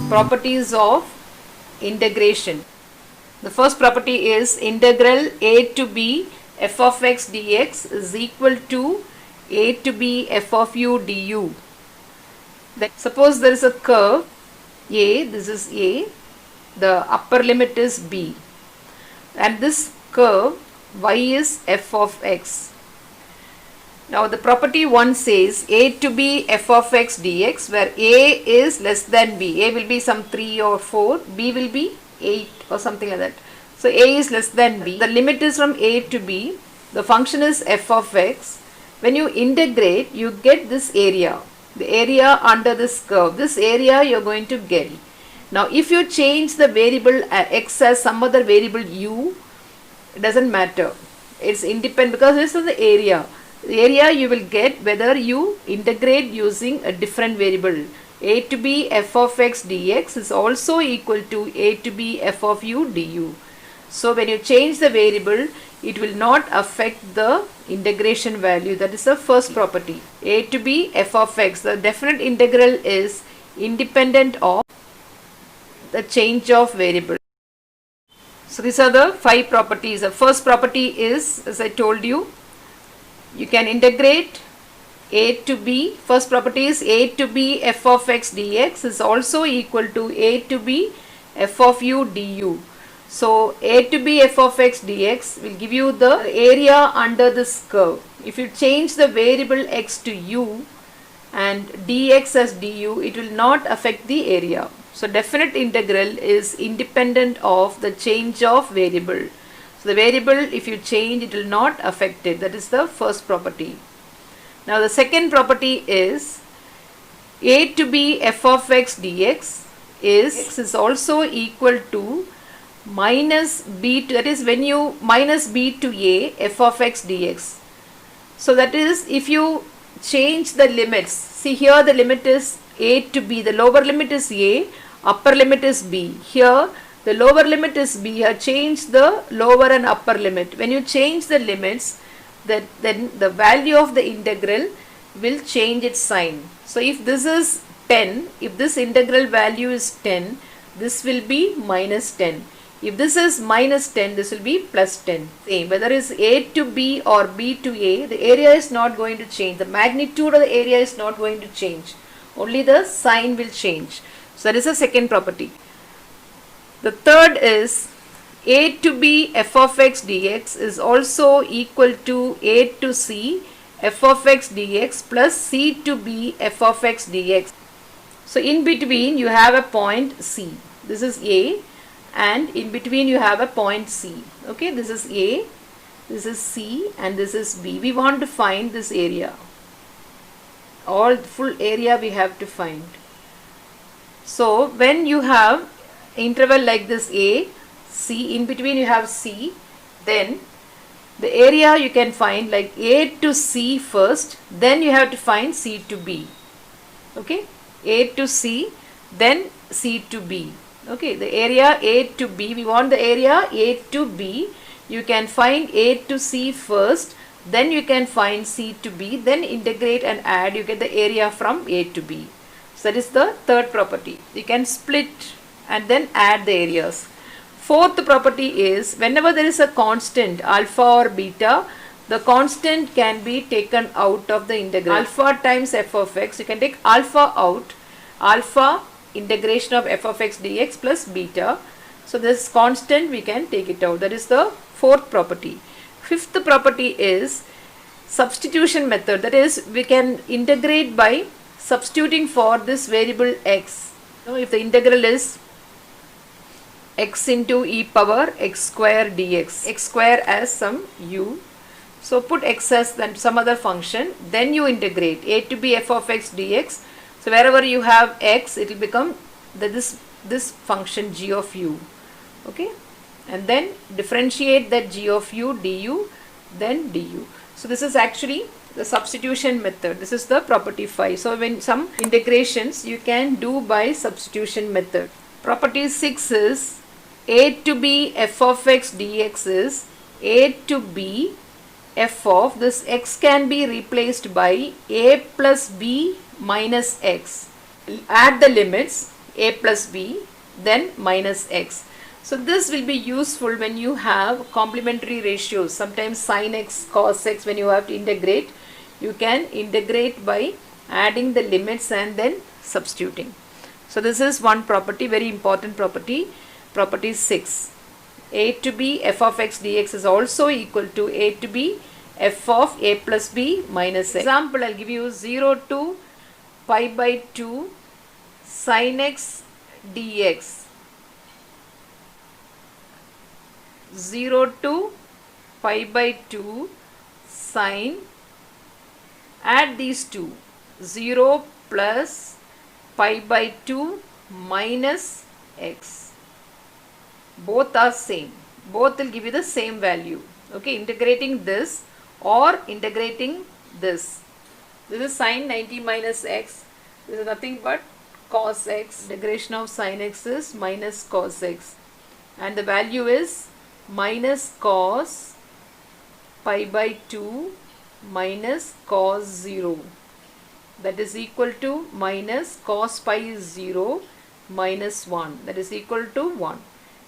properties of integration. The first property is integral a to b f of x dx is equal to a to b f of u du. Suppose there is a curve a, this is a, the upper limit is b, and this curve y is f of x. Now the property 1 says a to b f of x dx, where a is less than b. A will be some 3 or 4, b will be 8 or something like that. So a is less than b. The limit is from a to b. The function is f of x. When you integrate, you get this area. The area under this curve. This area you are going to get. Now if you change the variable x as some other variable u, it doesn't matter. It's independent because this is the area. The area you will get whether you integrate using a different variable. A to b f of x dx is also equal to a to b f of u du. So when you change the variable, it will not affect the integration value. That is the first property. A to b f of x, the definite integral is independent of the change of variable. So these are the 5 properties. The first property is, as I told you, you can integrate a to b. First property is a to b f of x dx is also equal to a to b f of u du. So a to b f of x dx will give you the area under this curve. If you change the variable x to u and dx as du, it will not affect the area. So definite integral is independent of the change of variable. So the variable, if you change, it will not affect it. That is the first property. Now the second property is a to b f of x dx is also equal to minus b to, that is when you minus b to a f of x dx. So that is if you change the limits. See here the limit is a to b. The lower limit is a, upper limit is b. Here the lower limit is b. Here change the lower and upper limit. When you change the limits, then the value of the integral will change its sign. So if this is 10, if this integral value is 10, this will be minus 10. If this is minus 10, this will be plus 10. Same, whether it's a to b or b to a, the area is not going to change. The magnitude of the area is not going to change. Only the sign will change. So that is the second property. The third is a to b f of x dx is also equal to a to c f of x dx plus c to b f of x dx. So in between you have a point c. This is a, and in between you have a point c. Okay, this is a, this is c, and this is b. We want to find this area. All full area we have to find. So when you have interval like this a, c, in between you have c, then the area you can find like a to c first, then you have to find c to b. Okay, a to c, then c to b. Okay, the area a to b, we want the area a to b. You can find a to c first, then you can find c to b, then integrate and add, you get the area from a to b. So that is the third property. You can split and then add the areas. Fourth property is whenever there is a constant alpha or beta, the constant can be taken out of the integral. Alpha times f of x, you can take alpha out, alpha integration of f of x dx plus beta. So this constant we can take it out. That is the fourth property. Fifth property is substitution method. That is, we can integrate by substituting for this variable x. So if the integral is x into e power x square dx, x square as some u, so put x as then some other function, then you integrate a to b f of x dx. So wherever you have x, it will become this function g of u. Okay, and then differentiate that g of u du, then du. So this is actually the substitution method. This is the property 5. So when some integrations you can do by substitution method. Property 6 is a to b f of x dx is a to b f of this x can be replaced by a plus b minus x. Add the limits. a plus b, then minus x. So this will be useful when you have complementary ratios. Sometimes sin x, cos x, when you have to integrate, you can integrate by adding the limits and then substituting. So this is one property, very important property, property 6. A to b f of x dx is also equal to a to b f of a plus b minus x. Example, I'll give you 0 to pi by 2 sin x dx. 0 to pi by 2 sin, add these two, 0 plus pi by 2 minus x. Both are same. Both will give you the same value. Okay, integrating this or integrating this. This is sin 90 minus x. This is nothing but cos x. Integration of sin x is minus cos x. And the value is minus cos pi by 2 minus cos 0. That is equal to minus cos pi is 0 minus 1. That is equal to 1.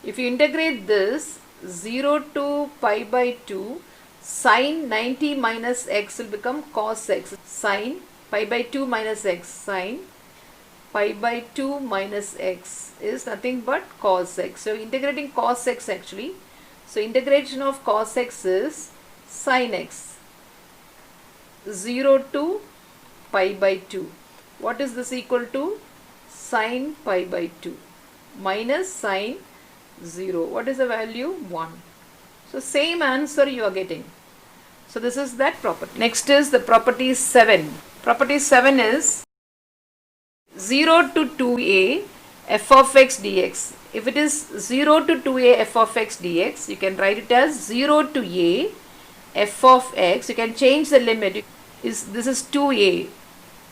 If you integrate this, 0 to pi by 2, sin 90 minus x will become cos x. Sin pi by 2 minus x. Sin pi by 2 minus x is nothing but cos x. So integrating cos x actually. So integration of cos x is sin x. 0 to pi by 2. What is this equal to? Sin pi by 2 minus sin 0. What is the value? 1. So same answer you are getting. So this is that property. Next is the property 7. Property 7 is 0 to 2a f of x dx. If it is 0 to 2a f of x dx, you can write it as 0 to a f of x. You can change the limit. This is 2a.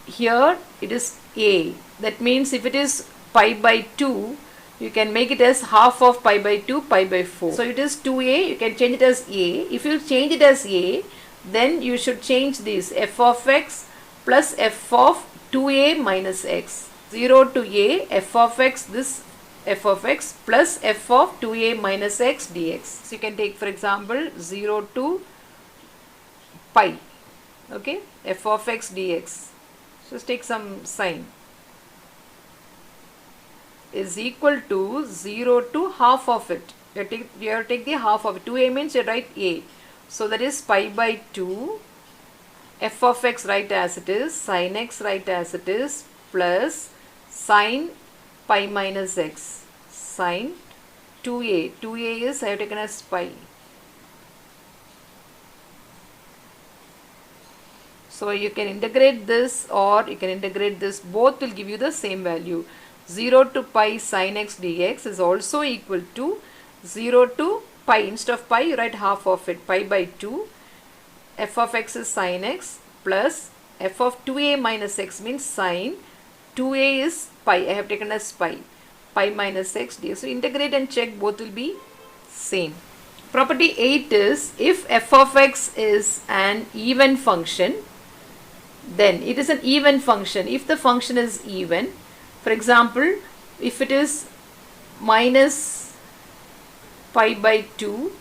Here it is a. That means if it is pi by 2, you can make it as half of pi by 2, pi by 4. So it is 2a, you can change it as a. If you change it as a, then you should change this f of x plus f of 2a minus x. 0 to a f of x, this f of x plus f of 2a minus x dx. So you can take for example 0 to pi, okay, f of x dx. Just take some sign. Is equal to 0 to half of it. You have to take the half of it. 2a means you write a. So that is pi by 2. F of x write as it is. Sin x write as it is. Plus sin pi minus x. Sin 2a. 2a is I have taken as pi. So you can integrate this or you can integrate this. Both will give you the same value. 0 to pi sin x dx is also equal to 0 to pi. Instead of pi, you write half of it. Pi by 2. F of x is sin x plus f of 2a minus x means sin 2a is pi. I have taken as pi. Pi minus x dx. So integrate and check, both will be same. Property 8 is if f of x is an even function, then it is an even function. If the function is even, for example, if it is minus pi by 2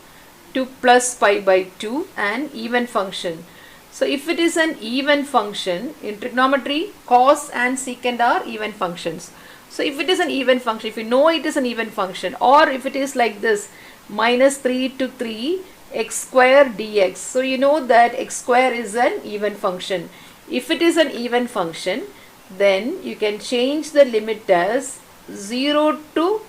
to plus pi by 2, an even function. So if it is an even function, in trigonometry, cos and secant are even functions. So if it is an even function, if you know it is an even function, or if it is like this, minus 3 to 3 x square dx. So you know that x square is an even function. If it is an even function, then you can change the limit as 0 to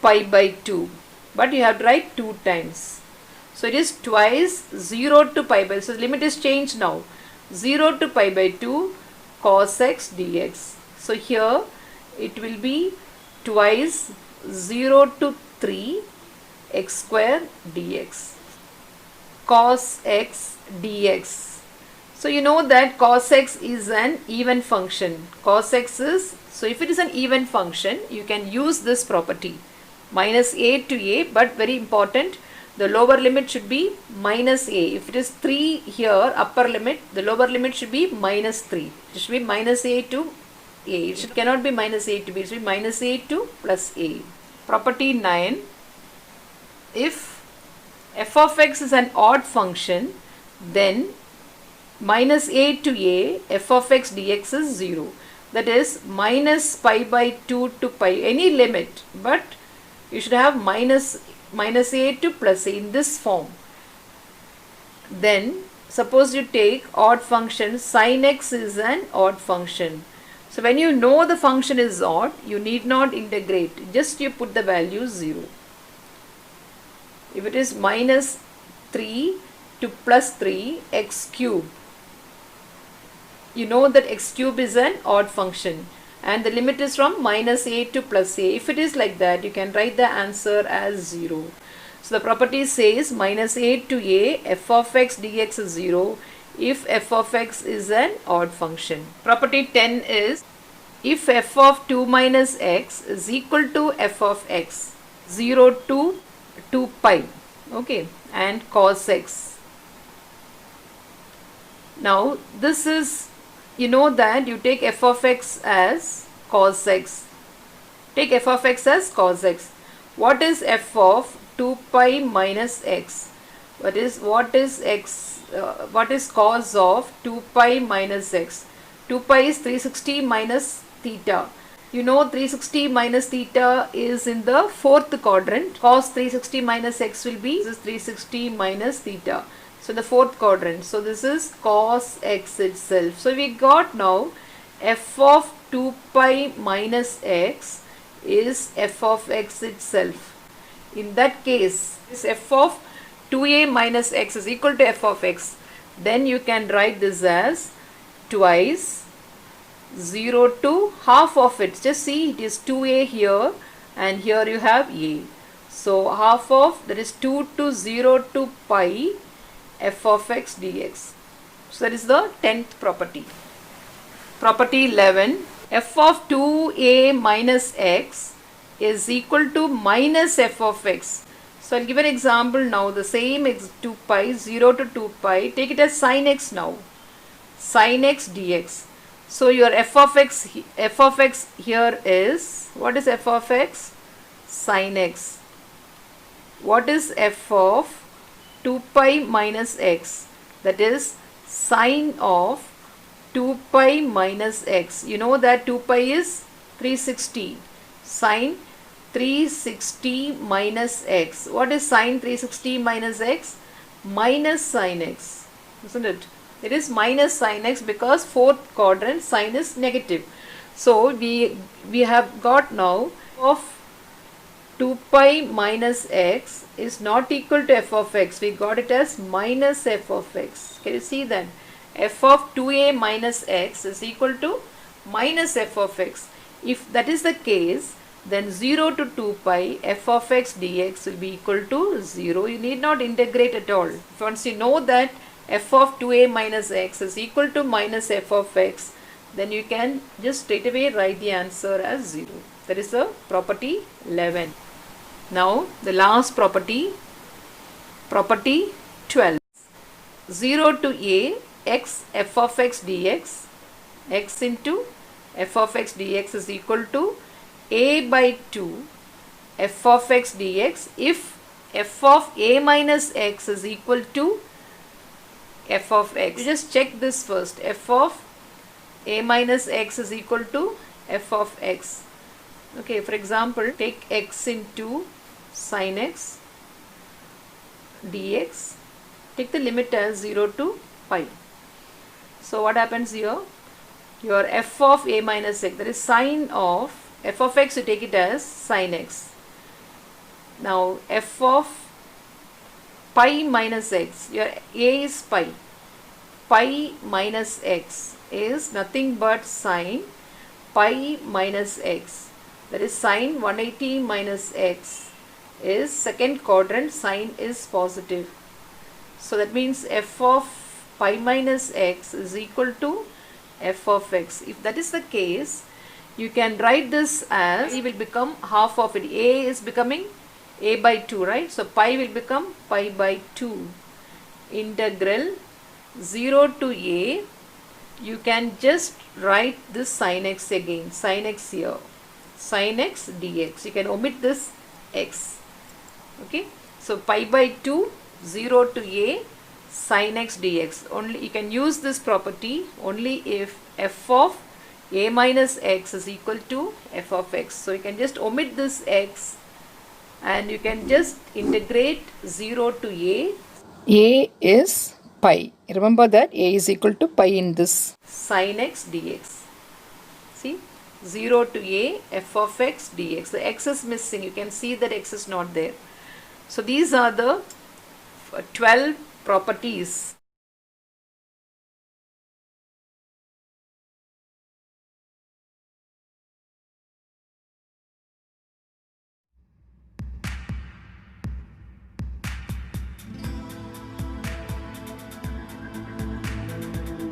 pi by 2, but you have to write 2 times. So it is twice 0 to pi by, so the limit is changed now, 0 to pi by 2 cos x dx. So here it will be twice 0 to 3 x square dx, cos x dx. So you know that cos x is an even function. Cos x is, so if it is an even function, you can use this property. Minus a to a, but very important, the lower limit should be minus a. If it is 3 here, upper limit, the lower limit should be minus 3. It should be minus a to a. It cannot be minus a to b. It should be minus a to plus a. Property 9. If f of x is an odd function, then minus a to a f of x dx is 0. That is minus pi by 2 to pi, any limit, but you should have minus a to plus a in this form. Then suppose you take odd function, sin x is an odd function. So when you know the function is odd, you need not integrate, just you put the value 0. If it is minus 3 to plus 3 x cube, you know that x cube is an odd function and the limit is from minus a to plus a. If it is like that, you can write the answer as 0. So the property says minus a to a f of x dx is 0 if f of x is an odd function. Property 10 is if f of 2 minus x is equal to f of x 0 to 2 pi, okay, and cos x. Now this is, you know that you take f of x as cos x. Take f of x as cos x. What is f of 2 pi minus x? What is x? What is cos of 2 pi minus x? 2 pi is 360 minus theta. You know 360 minus theta is in the fourth quadrant. Cos 360 minus x will be, this is 360 minus theta. So the fourth quadrant. So this is cos x itself. So we got now f of 2 pi minus x is f of x itself. In that case, this f of 2a minus x is equal to f of x. Then you can write this as twice 0 to half of it. Just see, it is 2a here and here you have a. So half of, that is 2 to 0 to pi f of x dx. So that is the 10th property. Property 11. F of 2a minus x is equal to minus f of x. So I'll give an example now. The same 2 pi, 0 to 2 pi. Take it as sin x now. Sin x dx. So your f of x here is, what is f of x? Sin x. What is f of 2 pi minus x? That is sine of 2 pi minus x. You know that 2 pi is 360. Sine 360 minus x. What is sine 360 minus x? Minus sine x, isn't it? It is minus sine x because fourth quadrant sine is negative. So we have got now of 2 pi minus x is not equal to f of x. We got it as minus f of x. Can you see that? F of 2a minus x is equal to minus f of x. If that is the case, then 0 to 2 pi f of x dx will be equal to 0. You need not integrate at all. Once you know that f of 2a minus x is equal to minus f of x, then you can just straight away write the answer as 0. That is the property 11. Now the last property, property 12. 0 to a x f of x dx, x into f of x dx is equal to a by 2 f of x dx if f of a minus x is equal to f of x. You just check this first. F of a minus x is equal to f of x. Okay, for example, take x into sin x dx. Take the limit as 0 to pi. So what happens here? Your f of a minus x, that is sine of f of x, you take it as sin x. Now f of pi minus x, your a is pi. Pi minus x is nothing but sine pi minus x. That is sine 180 minus x is second quadrant, sine is positive. So that means f of pi minus x is equal to f of x. If that is the case, you can write this as, it will become half of it. A is becoming a by 2, right? So pi will become pi by 2. Integral 0 to a you can just write this sin x again, sin x here, sin x dx. You can omit this x. Okay, so pi by 2, 0 to a, sin x dx. Only you can use this property only if f of a minus x is equal to f of x. So you can just omit this x and you can just integrate 0 to a. A is pi. Remember that a is equal to pi in this sin x dx. See, 0 to a f of x dx. The x is missing. You can see that x is not there. So these are the 12 properties